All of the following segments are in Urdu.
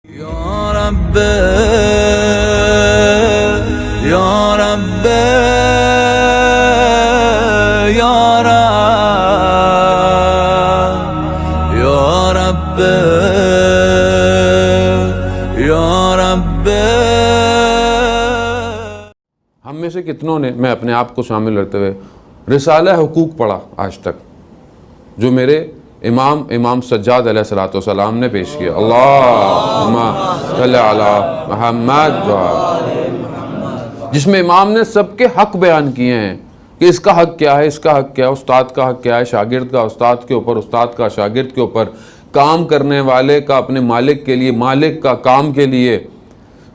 یا رب یا رب یا رب یا رب۔ ہم میں سے کتنوں نے، میں اپنے آپ کو شامل رکھتے ہوئے، رسالہ حقوق پڑھا آج تک، جو میرے امام سجاد علیہ السلام نے پیش کیا؟ اللہم صلی علی محمد، جس میں امام نے سب کے حق بیان کیے ہیں کہ اس کا حق کیا ہے، اس کا حق کیا ہے، استاد کا حق کیا ہے، شاگرد کا استاد کے اوپر، استاد کا شاگرد کے اوپر، کام کرنے والے کا اپنے مالک کے لیے، مالک کا کام کے لیے،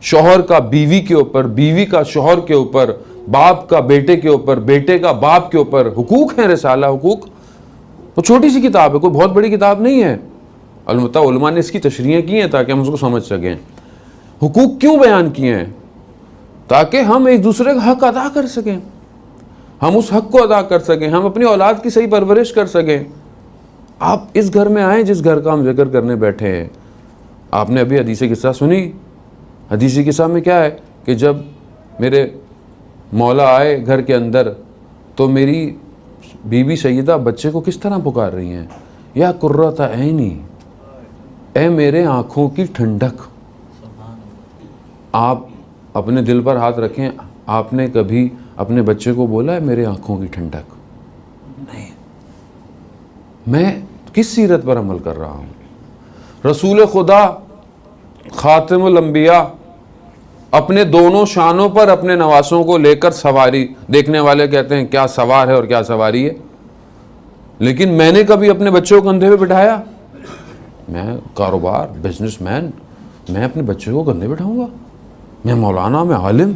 شوہر کا بیوی کے اوپر، بیوی کا شوہر کے اوپر، باپ کا بیٹے کے اوپر، بیٹے کا باپ کے اوپر۔ حقوق ہیں رسالہ حقوق، وہ چھوٹی سی کتاب ہے، کوئی بہت بڑی کتاب نہیں ہے، البتہ علماء نے اس کی تشریحیں کی ہیں تاکہ ہم اس کو سمجھ سکیں۔ حقوق کیوں بیان کیے ہیں؟ تاکہ ہم ایک دوسرے کا حق ادا کر سکیں، ہم اس حق کو ادا کر سکیں، ہم اپنی اولاد کی صحیح پرورش کر سکیں۔ آپ اس گھر میں آئیں جس گھر کا ہم ذکر کرنے بیٹھے ہیں، آپ نے ابھی حدیث قصہ سنی۔ حدیث قصہ میں کیا ہے کہ جب میرے مولا آئے گھر کے اندر تو میری بیوی سیدہ بچے کو کس طرح پکار رہی ہیں؟ یا قرۃ عینی، اے میرے آنکھوں کی ٹھنڈک۔ آپ اپنے دل پر ہاتھ رکھیں، آپ نے کبھی اپنے بچے کو بولا ہے میرے آنکھوں کی ٹھنڈک؟ نہیں۔ میں کس سیرت پر عمل کر رہا ہوں؟ رسول خدا خاتم الانبیاء اپنے دونوں شانوں پر اپنے نواسوں کو لے کر سواری، دیکھنے والے کہتے ہیں کیا سوار ہے اور کیا سواری ہے، لیکن میں نے کبھی اپنے بچوں کو کندھے پہ بٹھایا؟ میں کاروبار، بزنس مین، میں اپنے بچے کو کندھے پہ بٹھاؤں گا؟ میں مولانا، میں عالم،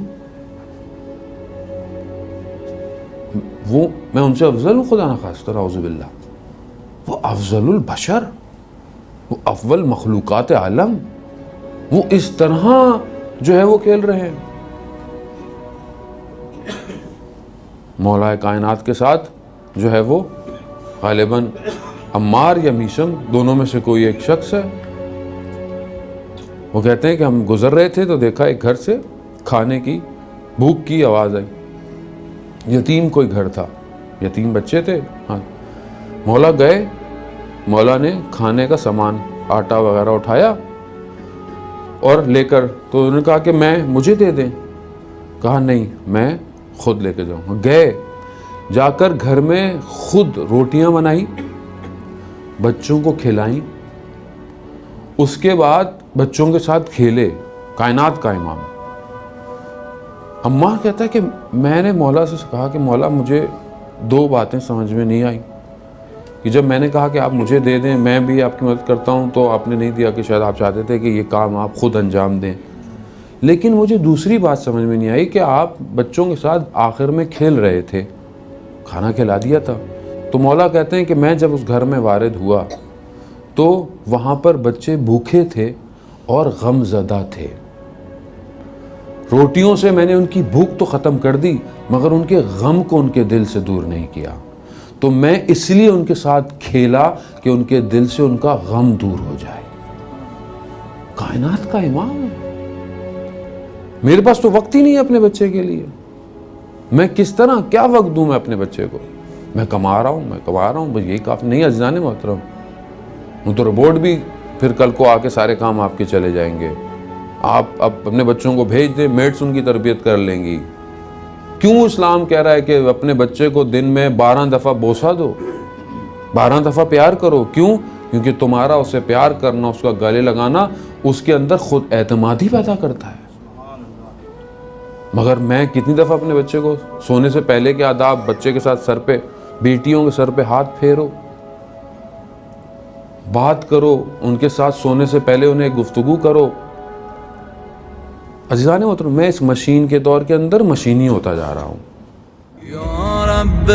میں ان سے افضل ہوں؟ خدا نخواستہ، اعوذ باللہ، وہ افضل البشر، وہ اول مخلوقات عالم، وہ اس طرح جو ہے وہ کھیل رہے ہیں۔ مولا کائنات کے ساتھ جو ہے وہ غالباً عمار یا میثم دونوں میں سے کوئی ایک شخص ہے۔ وہ کہتے ہیں کہ ہم گزر رہے تھے تو دیکھا ایک گھر سے کھانے کی، بھوک کی آواز آئی۔ یتیم کوئی گھر تھا، یتیم بچے تھے۔ ہاں، مولا گئے، مولا نے کھانے کا سامان، آٹا وغیرہ اٹھایا اور لے کر، تو انہوں نے کہا کہ مجھے دے دیں۔ کہا نہیں، میں خود لے کے جاؤں گا۔ گئے، جا کر گھر میں خود روٹیاں بنائی، بچوں کو کھلائیں، اس کے بعد بچوں کے ساتھ کھیلے۔ کائنات کا امام عمار کہتا ہے کہ میں نے مولا سے کہا کہ مولا مجھے دو باتیں سمجھ میں نہیں آئی، کہ جب میں نے کہا کہ آپ مجھے دے دیں، میں بھی آپ کی مدد کرتا ہوں، تو آپ نے نہیں دیا کہ شاید آپ چاہتے تھے کہ یہ کام آپ خود انجام دیں۔ لیکن مجھے دوسری بات سمجھ میں نہیں آئی کہ آپ بچوں کے ساتھ آخر میں کھیل رہے تھے، کھانا کھلا دیا تھا۔ تو مولا کہتے ہیں کہ میں جب اس گھر میں وارد ہوا تو وہاں پر بچے بھوکے تھے اور غم زدہ تھے۔ روٹیوں سے میں نے ان کی بھوک تو ختم کر دی، مگر ان کے غم کو ان کے دل سے دور نہیں کیا۔ تو میں اس لیے ان کے ساتھ کھیلا کہ ان کے دل سے ان کا غم دور ہو جائے۔ کائنات کا امام ہے۔ میرے پاس تو وقت ہی نہیں ہے اپنے بچے کے لیے، میں کس طرح کیا وقت دوں میں اپنے بچے کو؟ میں کما رہا ہوں، بس یہی کافی نہیں۔ عزیزان محترم، وہ تو روبوٹ بھی پھر کل کو آ کے سارے کام آپ کے چلے جائیں گے۔ آپ اب اپنے بچوں کو بھیج دیں، میٹس ان کی تربیت کر لیں گی۔ کیوں اسلام کہہ رہا ہے کہ اپنے بچے کو دن میں 12 دفعہ بوسہ دو، 12 دفعہ پیار کرو؟ کیوں؟ کیونکہ تمہارا اسے پیار کرنا، اس کا گلے لگانا اس کے اندر خود اعتمادی پیدا کرتا ہے۔ مگر میں کتنی دفعہ اپنے بچے کو سونے سے پہلے کے آداب، بچے کے ساتھ سر پہ، بیٹیوں کے سر پہ ہاتھ پھیرو، بات کرو ان کے ساتھ، سونے سے پہلے انہیں گفتگو کرو۔ عزیزان محترم، میں اس مشین کے دور کے اندر مشینی ہوتا جا رہا ہوں۔ یا رب